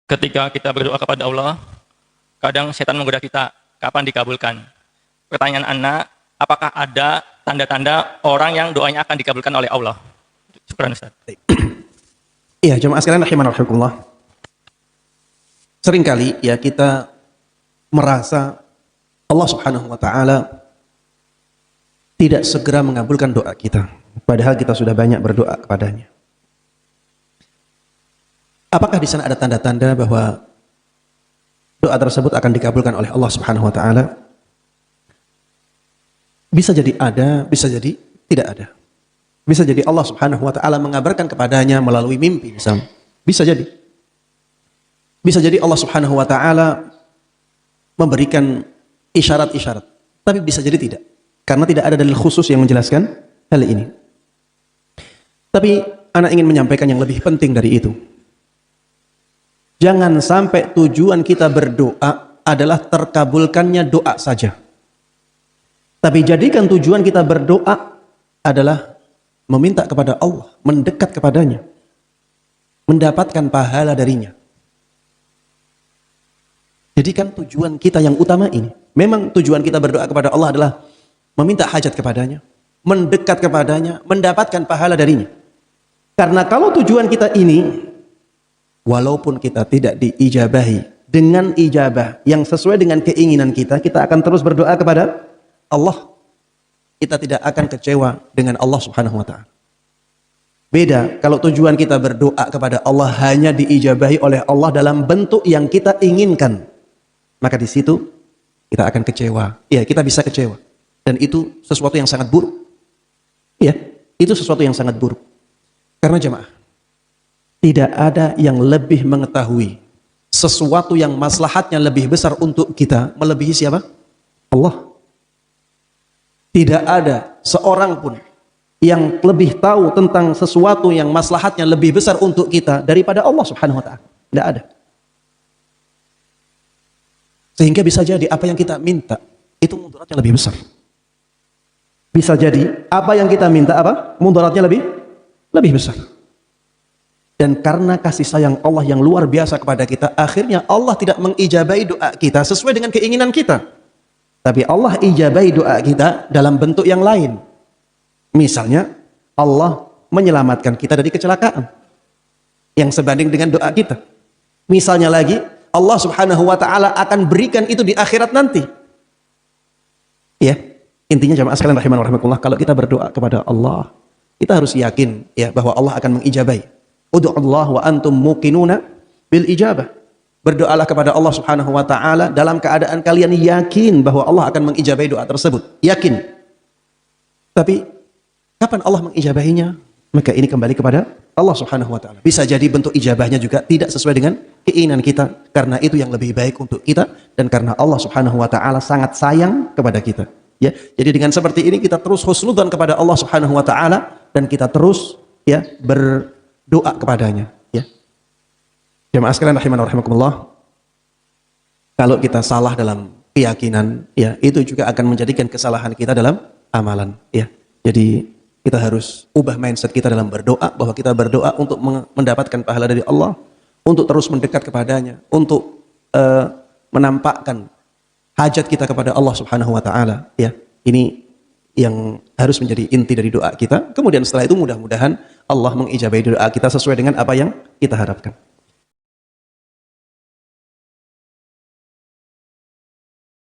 Ketika kita berdoa kepada Allah, kadang setan menggoda kita, kapan dikabulkan? Pertanyaan anak, apakah ada tanda-tanda orang yang doanya akan dikabulkan oleh Allah? Syukran Ustaz. Iya, jemaah sekalian rahimanallah. Seringkali ya kita merasa Allah Subhanahu wa taala tidak segera mengabulkan doa kita, padahal kita sudah banyak berdoa kepadanya. Apakah di sana ada tanda-tanda bahwa doa tersebut akan dikabulkan oleh Allah Subhanahu wa taala? Bisa jadi ada, bisa jadi tidak ada. Bisa jadi Allah Subhanahu wa taala mengabarkan kepadanya melalui mimpi misalnya. Bisa jadi. Bisa jadi Allah Subhanahu wa taala memberikan isyarat-isyarat, tapi bisa jadi tidak. Karena tidak ada dalil khusus yang menjelaskan hal ini. Tapi anak ingin menyampaikan yang lebih penting dari itu. Jangan sampai tujuan kita berdoa adalah terkabulkannya doa saja. Tapi jadikan tujuan kita berdoa adalah meminta kepada Allah, mendekat kepadanya, mendapatkan pahala darinya. Jadikan tujuan kita yang utama ini. Memang tujuan kita berdoa kepada Allah adalah meminta hajat kepadanya, mendekat kepadanya, mendapatkan pahala darinya. Karena kalau tujuan kita ini, walaupun kita tidak diijabahi dengan ijabah yang sesuai dengan keinginan kita, kita akan terus berdoa kepada Allah. Kita tidak akan kecewa dengan Allah Subhanahu wa ta'ala. Beda kalau tujuan kita berdoa kepada Allah hanya diijabahi oleh Allah dalam bentuk yang kita inginkan. Maka di situ kita akan kecewa. Ya, kita bisa kecewa. Dan itu sesuatu yang sangat buruk. Ya, itu sesuatu yang sangat buruk. Karena jemaah, tidak ada yang lebih mengetahui sesuatu yang maslahatnya lebih besar untuk kita melebihi siapa? Allah. Tidak ada seorang pun yang lebih tahu tentang sesuatu yang maslahatnya lebih besar untuk kita daripada Allah Subhanahu wa ta'ala. Tidak ada. Sehingga bisa jadi apa yang kita minta itu mudaratnya lebih besar. Bisa jadi apa yang kita minta apa? Mudaratnya lebih besar. Dan karena kasih sayang Allah yang luar biasa kepada kita, akhirnya Allah tidak mengijabahi doa kita sesuai dengan keinginan kita. Tapi Allah ijabahi doa kita dalam bentuk yang lain. Misalnya Allah menyelamatkan kita dari kecelakaan yang sebanding dengan doa kita. Misalnya lagi Allah Subhanahu wa ta'ala akan berikan itu di akhirat nanti. Ya, intinya jamaah sekalian rahimanallah, kalau kita berdoa kepada Allah, kita harus yakin ya bahwa Allah akan mengijabahi. Ud'ullaha wa antum muqinuna bil ijabah. Berdoalah kepada Allah Subhanahu wa ta'ala dalam keadaan kalian yakin bahwa Allah akan mengijabahi doa tersebut. Yakin. Tapi kapan Allah mengijabahinya? Maka ini kembali kepada Allah Subhanahu wa ta'ala. Bisa jadi bentuk ijabahnya juga tidak sesuai dengan keinginan kita, karena itu yang lebih baik untuk kita dan karena Allah Subhanahu wa ta'ala sangat sayang kepada kita. Ya, jadi dengan seperti ini kita terus husnudzon kepada Allah Subhanahu wa ta'ala dan kita terus ya berdoa kepadanya, ya. Jemaah sekalian rahimanallah, kalau kita salah dalam keyakinan, ya, itu juga akan menjadikan kesalahan kita dalam amalan, ya. Jadi kita harus ubah mindset kita dalam berdoa, bahwa kita berdoa untuk mendapatkan pahala dari Allah, untuk terus mendekat kepadanya, untuk menampakkan hajat kita kepada Allah Subhanahu wa ta'ala. Ya, ini yang harus menjadi inti dari doa kita. Kemudian setelah itu mudah-mudahan Allah mengijabahi doa kita sesuai dengan apa yang kita harapkan.